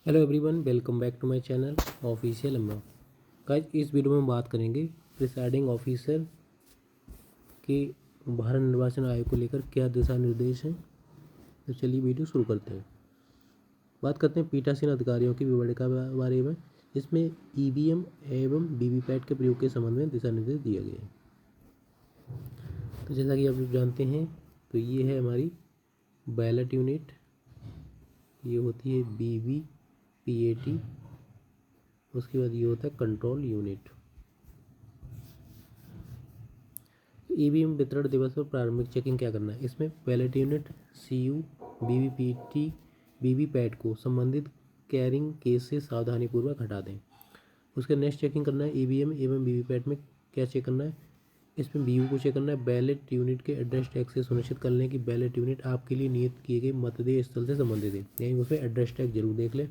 Hello everyone, welcome back to my channel official M O. Guys, इस video में हम बात करेंगे प्रिसाइडिंग ऑफिसर के भारत निर्वाचन आयोग को लेकर क्या दिशा निर्देश हैं। तो चलिए वीडियो शुरू करते हैं। बात करते हैं पीठासीन अधिकारियों की विवरणिका के बारे में। इसमें ईवीएम एवं वीवीपैट के प्रयोग के संबंध में दिशा निर्देश दिए गए हैं। तो जैसा कि आप लोग जानते हैं, तो ये है हमारी बैलेट यूनिट, ये होती है BVPAT। उसके बाद ये होता है कंट्रोल यूनिट। ईवीएम वितरण दिवस पर प्रारंभिक चेकिंग क्या करना है। इसमें ballot unit, CU, BVPT, VVPAT को संबंधित कैरिंग केस से सावधानीपूर्वक हटा दें। उसके नेक्स्ट चेकिंग करना है ईवीएम एवं वीवीपैट में क्या चेक करना है। इसमें BU को चेक करना है। बैलेट यूनिट के एड्रेस टैग से सुनिश्चित कर लें कि बैलेट यूनिट आपके लिए नियत किए गए मतदेय स्थल से संबंधित है, यानी उसमें एड्रेस टैग जरूर देख लें।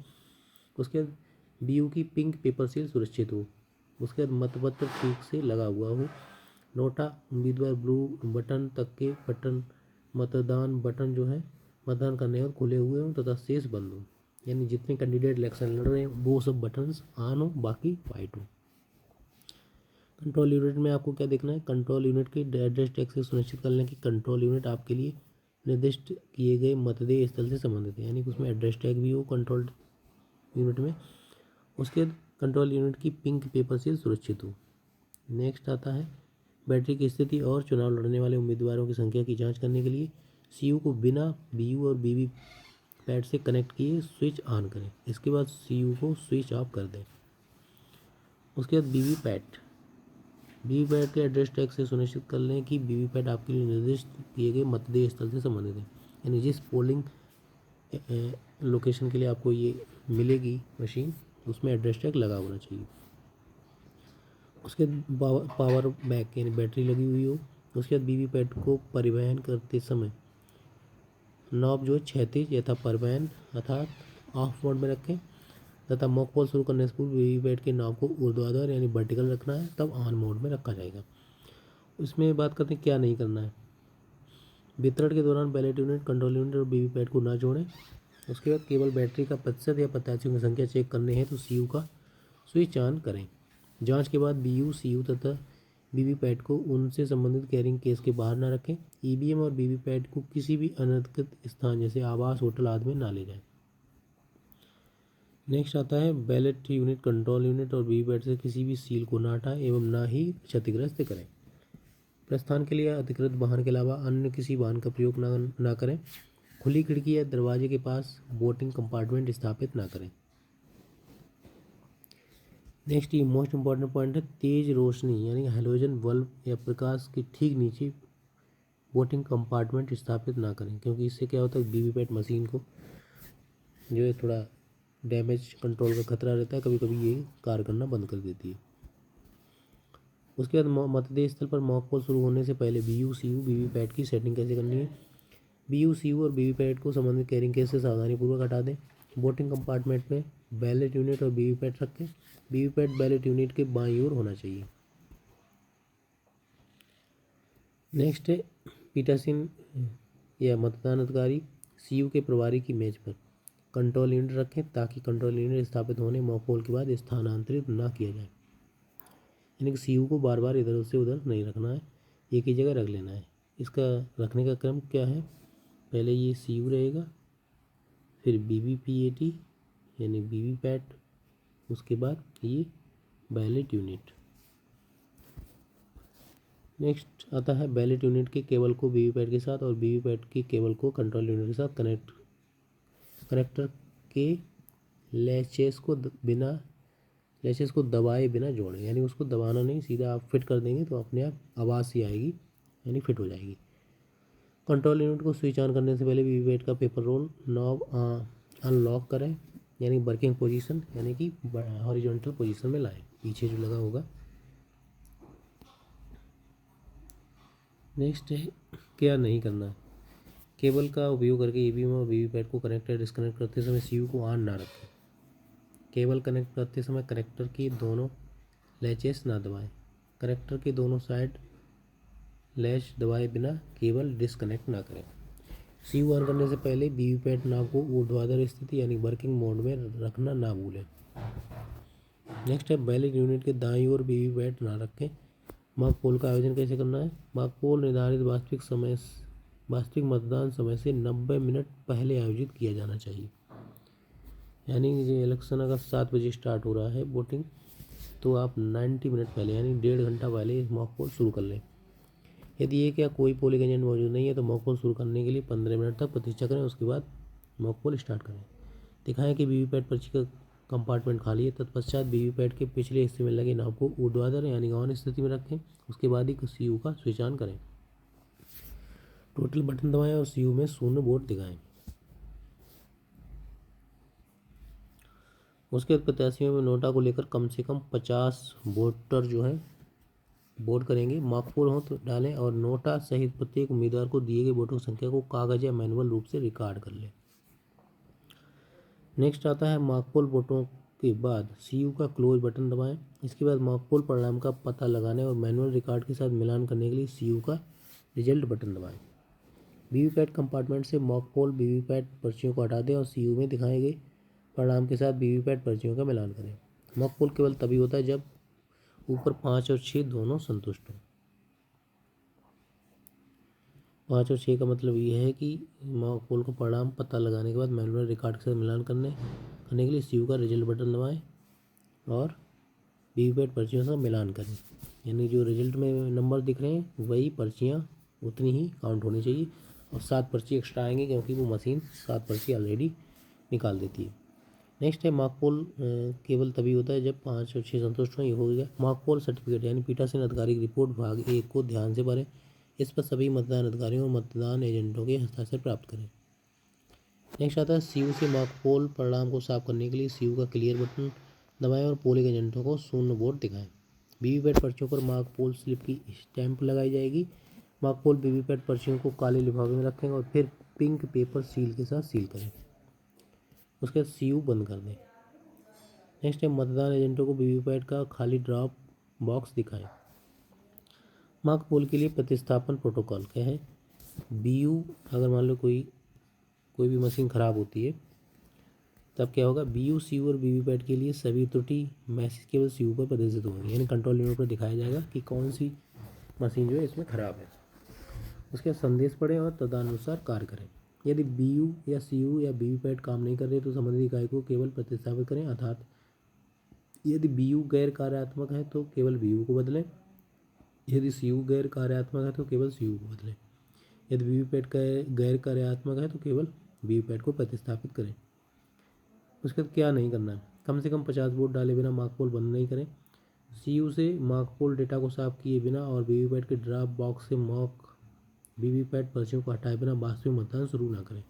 उसके बाद BU की पिंक पेपर सील सुरक्षित हो। उसके बाद मतपत्र ठीक से लगा हुआ हो। नोटा, उम्मीदवार ब्लू बटन तक के बटन, मतदान बटन जो है मतदान करने और खुले हुए हों तथा शेष बंद हो, यानी जितने कैंडिडेट इलेक्शन लड़ रहे हैं वो सब बटन्स ऑन हो, बाकी वाइट हो। कंट्रोल यूनिट में आपको क्या देखना है। कंट्रोल यूनिट के एड्रेस टैग से सुनिश्चित कर लें कि कंट्रोल यूनिट आपके लिए निर्दिष्ट किए गए मतदेय स्थल से संबंधित है, यानी कि उसमें एड्रेस टैग भी हो कंट्रोल यूनिट में। उसके बाद कंट्रोल यूनिट की पिंक पेपर सील सुरक्षित हो। नेक्स्ट आता है बैटरी की स्थिति और चुनाव लड़ने वाले उम्मीदवारों की संख्या की जांच करने के लिए CU को बिना BU और वीवीपैट से कनेक्ट किए स्विच ऑन करें। इसके बाद CU को स्विच ऑफ कर दें। उसके बाद वीवीपैट के एड्रेस टैग से सुनिश्चित कर लें कि वीवीपैट आपके लिए निर्दिष्ट किए गए मतदेय स्थल से संबंधित है, यानी जिस पोलिंग लोकेशन के लिए आपको ये मिलेगी मशीन, उसमें एड्रेस टैग लगा होना चाहिए। उसके पावर बैक यानी बैटरी लगी हुई हो। उसके बाद वीवीपैट को परिवहन करते समय नॉब जो क्षैतिज यथा परिवहन अर्थात ऑफ मोड में रखें तथा मॉक पोल शुरू करने से पूर्व वीवीपैट के नॉब को ऊर्ध्वाधर यानी वर्टिकल रखना है, तब ऑन मोड में रखा जाएगा। इसमें बात करते हैं क्या नहीं करना है। वितरण के दौरान बैलेट यूनिट, कंट्रोल यूनिट और वीवीपैट को ना जोड़ें। उसके बाद केवल बैटरी का प्रतिशत या प्रत्याशियों की संख्या चेक करने हैं तो CU का स्विच ऑन करें। जांच के बाद BU, CU तथा वीवीपैट को उनसे संबंधित कैरिंग केस के बाहर न रखें। EVM और वीवीपैट को किसी भी अनधिकृत स्थान जैसे आवास, होटल आदि में ना ले जाएं। नेक्स्ट आता है बैलेट यूनिट, कंट्रोल यूनिट और वीवीपैट से किसी भी सील को ना हटाएं एवं ना ही क्षतिग्रस्त करें। प्रस्थान के लिए अधिकृत वाहन के अलावा अन्य किसी वाहन का प्रयोग ना करें। खुली खिड़की या दरवाजे के पास वोटिंग कंपार्टमेंट स्थापित ना करें। नेक्स्ट ये मोस्ट इंपॉर्टेंट पॉइंट है, तेज रोशनी यानी हेलोजन बल्ब या प्रकाश के ठीक नीचे वोटिंग कंपार्टमेंट स्थापित ना करें, क्योंकि इससे क्या होता है वीवीपैट मशीन को जो है थोड़ा डैमेज कंट्रोल का खतरा रहता है, कभी कभी ये कार्य करना बंद कर देती है। उसके बाद मतदेय स्थल पर मॉक पोल शुरू होने से पहले BU, CU, वीवीपैट की सेटिंग कैसे करनी है। BU, CU और वीवीपैट को संबंधित कैरिंग केस से सावधानीपूर्वक हटा दें। वोटिंग कंपार्टमेंट में बैलेट यूनिट और वीवीपैट रखें। वीवीपैट बैलेट यूनिट के बाईं ओर होना चाहिए। नेक्स्ट है पीठासीन या मतदान अधिकारी CU के प्रभारी की मेज पर कंट्रोल यूनिट रखें ताकि कंट्रोल यूनिट स्थापित होने मॉक पोल के बाद स्थानांतरित ना किया जाए, यानी कि CU को बार बार इधर से उधर नहीं रखना है, एक ही जगह रख लेना है। इसका रखने का क्रम क्या है, पहले ये CU रहेगा, फिर BVPAT यानी वीवीपैट, उसके बाद ये बैलेट यूनिट। नेक्स्ट आता है बैलेट यूनिट के केबल को वीवीपैट के साथ और वीवीपैट के केबल को कंट्रोल यूनिट के साथ कनेक्टर के लैचेस को दबाए बिना जोड़ें, यानी उसको दबाना नहीं, सीधा आप फिट कर देंगे तो अपने आप आवाज़ ही आएगी, यानी फिट हो जाएगी। कंट्रोल यूनिट को स्विच ऑन करने से पहले वीवीपैट का पेपर रोल नॉब अनलॉक करें, यानी वर्किंग पोजीशन यानी कि हॉरिजॉन्टल पोजीशन में लाएं, पीछे जो लगा होगा। नेक्स्ट है क्या नहीं करना है। केबल का उपयोग करके EVM और वीवीपैट को कनेक्ट या डिस्कनेक्ट करते समय CU को ऑन ना रखें। केबल कनेक्ट करते समय कनेक्टर की दोनों लैचेस ना दबाएं। कनेक्टर के दोनों साइड लैच दबाए बिना केबल डिस्कनेक्ट ना करें। सीयू ऑन करने से पहले वीवीपैट नाव को ऊर्ध्वाधर स्थिति यानी वर्किंग मोड में रखना ना भूलें। नेक्स्ट है बैलेट यूनिट के दाईं ओर वीवीपैट ना रखें। मॉक पोल का आयोजन कैसे करना है। मॉक पोल निर्धारित वास्तविक मतदान समय से 90 मिनट पहले आयोजित किया जाना चाहिए। यानी ये इलेक्शन अगर 7 बजे स्टार्ट हो रहा है वोटिंग, तो आप 90 मिनट पहले यानी 1.5 घंटा पहले इस मॉक पोल शुरू कर लें। यदि एक या कोई पोलिंग एजेंट मौजूद नहीं है तो मॉक पोल शुरू करने के लिए 15 मिनट तक प्रतीक्षा करें, उसके बाद मॉक पोल स्टार्ट करें। दिखाएं कि वीवीपैट पर्ची का कंपार्टमेंट खाली है। तत्पश्चात वीवीपैट के पिछले हिस्से में लगे नाव को ऊर्ध्वाधर यानी ऑन स्थिति में रखें। उसके बाद ही सीयू का स्विच ऑन करें। टोटल बटन दबाएं और सीयू में शून्य वोट दिखाएं। उसके बाद प्रत्याशियों में नोटा को लेकर कम से कम 50 वोटर जो है वोट करेंगे। मॉक पोल हो तो डालें और नोटा सहित प्रत्येक उम्मीदवार को दिए गए वोटों की संख्या को कागज या मैनुअल रूप से रिकॉर्ड कर लें। नेक्स्ट आता है मॉक पोल वोटों के बाद सीयू का क्लोज बटन दबाएं। इसके बाद मॉक पोल परिणाम का पता लगाने और मैनुअल रिकॉर्ड के साथ मिलान करने के लिए सीयू का रिजल्ट बटन दबाएं। वीवीपैट कंपार्टमेंट से मॉक पोल वीवीपैट पर्चियों को हटा दें और सीयू में दिखाए गए परिणाम के साथ वीवीपैट पर्चियों का मिलान करें। मॉक पोल केवल तभी होता है जब ऊपर 5 और 6 दोनों संतुष्ट हों। 5 और 6 का मतलब ये है कि मॉक पोल का परिणाम पता लगाने के बाद मैनुअल रिकॉर्ड के साथ मिलान करने के लिए सीयू का रिजल्ट बटन दबाएं और वीवीपैट पर्चियों से मिलान करें। यानी जो रिजल्ट में नंबर दिख रहे हैं वही पर्चियाँ उतनी ही काउंट होनी चाहिए और 7 पर्ची एक्स्ट्रा आएंगी क्योंकि वो मशीन 7 पर्ची ऑलरेडी निकाल देती है। नेक्स्ट है मॉक पोल केवल तभी होता है जब 5 और 6 संतुष्ट हों। ये हो गया। मॉक पोल सर्टिफिकेट यानी पीठासीन अधिकारी की रिपोर्ट भाग 1 को ध्यान से पढ़ें। इस पर सभी मतदान अधिकारियों और मतदान एजेंटों के हस्ताक्षर प्राप्त करें। नेक्स्ट आता है सीयू से मॉक पोल परिणाम को साफ करने के लिए सीयू का क्लियर बटन दबाएं और पोलिंग एजेंटों को शून्य वोट दिखाएं। वीवीपैट पर्चियों पर मॉक पोल स्लिप की स्टैंप लगाई जाएगी। मॉक पोल वीवीपैट पर्चियों को काले लिफाफे में रखें और फिर पिंक पेपर सील के साथ सील करें। उसके बाद सीयू बंद कर दें। नेक्स्ट है मतदान एजेंटों को वीवीपैट का खाली ड्रॉप बॉक्स दिखाएं। मॉक पोल के लिए प्रतिस्थापन प्रोटोकॉल क्या है। बीयू अगर मान लो कोई भी मशीन ख़राब होती है तब क्या होगा, बीयू सीयू और वीवीपैट के लिए सभी त्रुटि मैसेज केवल सीयू पर प्रदर्शित होंगे। यानी कंट्रोल यूनिट पर दिखाया जाएगा कि कौन सी मशीन जो है इसमें ख़राब है। उसके बाद संदेश पढ़ें और तदनुसार कार्य करें। यदि बीयू या सीयू या वीवीपैट काम नहीं कर रहे तो संबंधित इकाई को केवल प्रतिस्थापित करें। अर्थात यदि बीयू गैर कार्यात्मक है तो केवल बीयू को बदलें। यदि सीयू गैर कार्यात्मक है तो केवल सीयू को बदलें। यदि वीवीपैट गैर कार्यात्मक है तो केवल वीवीपैट को प्रतिस्थापित करें। उसके बाद क्या नहीं करना है, कम से कम 50 वोट डाले बिना मॉक पोल बंद नहीं करें। सीयू से मॉक पोल डेटा को साफ किए बिना और वीवीपैट के ड्रॉप बॉक्स से मॉक वीवीपैट पर्चियों को हटाए बिना वास्तविक मतदान शुरू ना करें।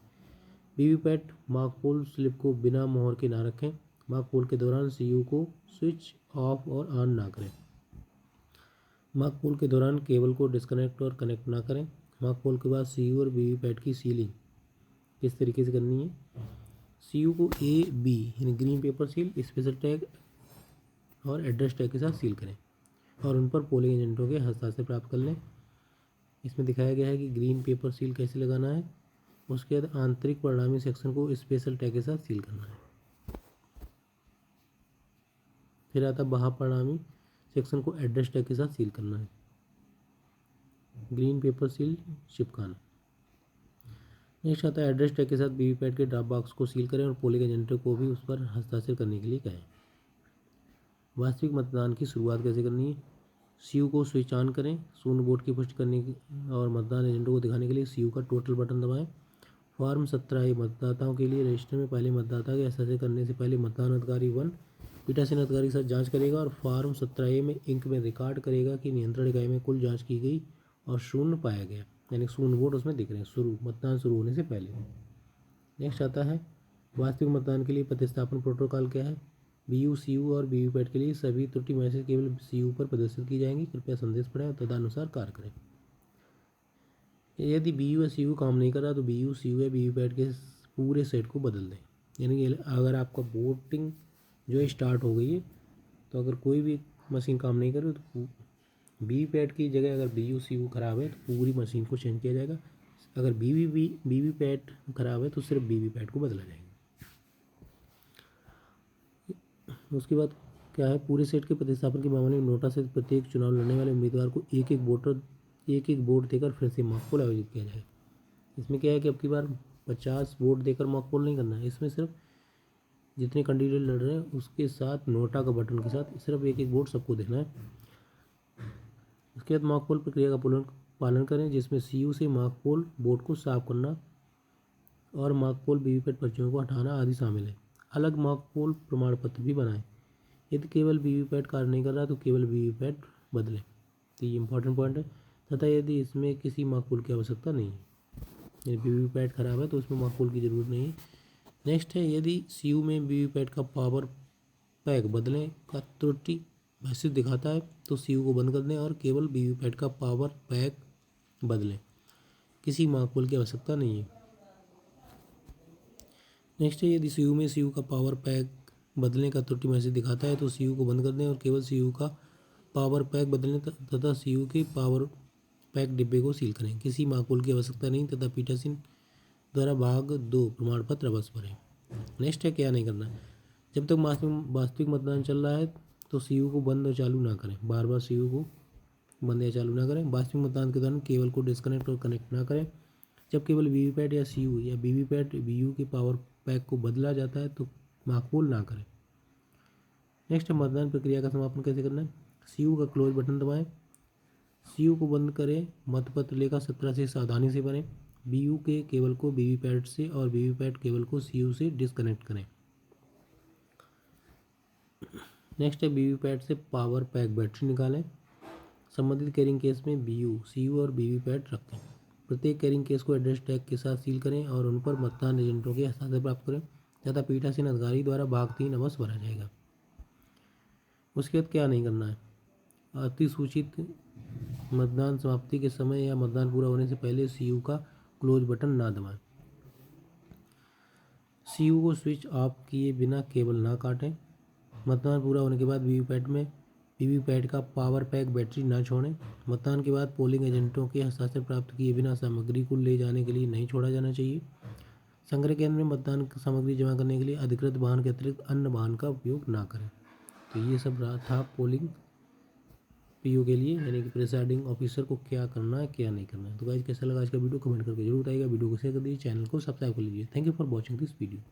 वीवीपैट मॉक पोल स्लिप को बिना मोहर के ना रखें। मॉक पोल के दौरान सीयू को स्विच ऑफ और ऑन ना करें। मॉक पोल के दौरान केबल को डिस्कनेक्ट और कनेक्ट ना करें। मॉक पोल के बाद सीयू और वीवीपैट की सीलिंग किस तरीके से करनी है। सीयू को AB यानी green paper seal, special tag और एड्रेस टैग के साथ सील करें और उन पर पोलिंग एजेंटों के हस्ताक्षर प्राप्त कर लें। इसमें दिखाया गया है कि ग्रीन पेपर सील कैसे लगाना है। उसके बाद आंतरिक परिणामी सेक्शन को स्पेशल टैग के साथ सील करना है। फिर आता बाहर परिणामी सेक्शन को एड्रेस टैग के साथ सील करना है। ग्रीन पेपर सील चिपकाना। नेक्स्ट आता है एड्रेस टैग के साथ वीवीपैट के ड्रॉप बॉक्स को सील करें और पोलिंग एजेंटों को भी उस पर हस्ताक्षर करने के लिए कहें। वास्तविक मतदान की शुरुआत कैसे करनी है। सीयू को स्विच ऑन करें। शून्य वोट की पुष्टि करने की और मतदान एजेंटों को दिखाने के लिए सीयू का टोटल बटन दबाएं। फॉर्म 17A मतदाताओं के लिए रजिस्टर में पहले मतदाता के हस्ताक्षर करने से पहले मतदान अधिकारी 1 पीठासीन अधिकारी के साथ जांच करेगा और फॉर्म 17A में इंक में रिकॉर्ड करेगा कि नियंत्रण इकाई में कुल जांच की गई और शून्य पाया गया, यानी शून्य वोट उसमें दिख रहे हैं मतदान शुरू होने से पहले। नेक्स्ट आता है वास्तविक मतदान के लिए प्रतिस्थापन प्रोटोकॉल क्या है। बीयू सीयू और वीवीपैट के लिए सभी त्रुटि मैसेज केवल सीयू पर प्रदर्शित की जाएंगी। कृपया संदेश पढ़ें और तदनुसार कार्य करें। यदि बीयू या सीयू काम नहीं कर रहा तो बीयू सीयू या वीवीपैट के पूरे सेट को बदल दें। यानी अगर आपका वोटिंग जो है स्टार्ट हो गई है तो अगर कोई भी मशीन काम नहीं कर रही तो वीवीपैट की जगह अगर बीयू सीयू खराब है तो पूरी मशीन को चेंज किया जाएगा। अगर वीवीपैट खराब है तो सिर्फ वीवीपैट को बदला जाएगा। उसके बाद क्या है, पूरे सेट के प्रतिस्थापन के मामले में नोटा से प्रत्येक चुनाव लड़ने वाले उम्मीदवार को एक एक वोट देकर फिर से मॉक पोल आयोजित किया जाए। इसमें क्या है कि अब की बार 50 वोट देकर मॉक पोल नहीं करना है, इसमें सिर्फ जितने कैंडिडेट लड़ रहे हैं उसके साथ नोटा का बटन के साथ सिर्फ एक एक वोट सबको देना है। उसके बाद मॉक पोल प्रक्रिया का पालन करें, जिसमें सीयू से मॉक पोल बोर्ड को साफ करना और मॉक पोल वीवीपैट पर्चियों को हटाना आदि शामिल है। अलग मॉक पोल प्रमाण पत्र भी बनाएं। यदि केवल वीवीपैट कार्य नहीं कर रहा तो केवल वीवीपैट बदलें। तो ये इंपॉर्टेंट पॉइंट है। तथा यदि इसमें किसी मॉक पोल की आवश्यकता नहीं है, यदि वीवीपैट खराब है तो उसमें मॉक पोल की ज़रूरत नहीं है। नेक्स्ट है, यदि सीयू में वीवीपैट का पावर पैक बदलने का त्रुटि मैसेज दिखाता है तो सीयू को बंद कर दें और केवल वीवीपैट का पावर पैक बदलें। किसी मॉक पोल की आवश्यकता नहीं है। नेक्स्ट है, यदि सीयू का पावर पैक बदलने का त्रुटि मैसेज दिखाता है तो सीयू को बंद कर दें और केवल सीयू का पावर पैक बदलने तथा सीयू के पावर पैक डिब्बे को सील करें। किसी मॉक पोल की आवश्यकता नहीं तथा पीटरसन द्वारा भाग 2 प्रमाण पत्र अवश्य भरें। नेक्स्ट है, क्या नहीं करना। जब तक वास्तविक मतदान चल रहा है तो सीयू को बंद और चालू ना करें। बार बार सीयू को बंद या चालू ना करें। वास्तविक मतदान के दौरान केबल को डिस्कनेक्ट और कनेक्ट ना करें। जब केवल वीवीपैट या सीयू या वीवीपैट वीयू के पावर पैक को बदला जाता है तो मॉक पोल ना करें। नेक्स्ट है, मतदान प्रक्रिया का समापन कैसे करना है। सीयू का क्लोज बटन दबाएं, सीयू को बंद करें, मतपत्र लेखा 17 से सावधानी से भरें। बीयू के केबल को वीवीपैट से और वीवीपैट केबल को सीयू से डिस्कनेक्ट करें। नेक्स्ट है, वीवीपैट से पावर पैक बैटरी निकालें। संबंधित कैरिंग केस में बीयू, सीयू और वीवीपैट रखें। प्रत्येक कैरिंग केस को एड्रेस टैग के साथ सील करें और उन पर मतदान एजेंटों के हस्ताक्षर प्राप्त करें तथा पीठासीन अधिकारी द्वारा भाग 3 अवश्य भरा जाएगा। उसके बाद क्या नहीं करना है, अतिसूचित मतदान समाप्ति के समय या मतदान पूरा होने से पहले सीयू का क्लोज बटन ना दबाएं। सीयू को स्विच ऑफ किए बिना केबल ना काटें। मतदान पूरा होने के बाद वीवीपैट का पावर पैक बैटरी ना छोड़ें। मतदान के बाद पोलिंग एजेंटों के हस्ताक्षर प्राप्त किए बिना सामग्री को ले जाने के लिए नहीं छोड़ा जाना चाहिए। संग्रह केंद्र में मतदान सामग्री जमा करने के लिए अधिकृत वाहन के अतिरिक्त अन्य वाहन का उपयोग ना करें। तो ये सब रहा था पोलिंग पीओ के लिए, यानी कि प्रिसाइडिंग ऑफिसर को क्या करना है क्या नहीं करना है। तो गाइस कैसा लगा आज का वीडियो कमेंट करके जरूर बताइएगा। वीडियो को शेयर कर दीजिए, चैनल को सब्सक्राइब कर लीजिए। Thank you for watching this video.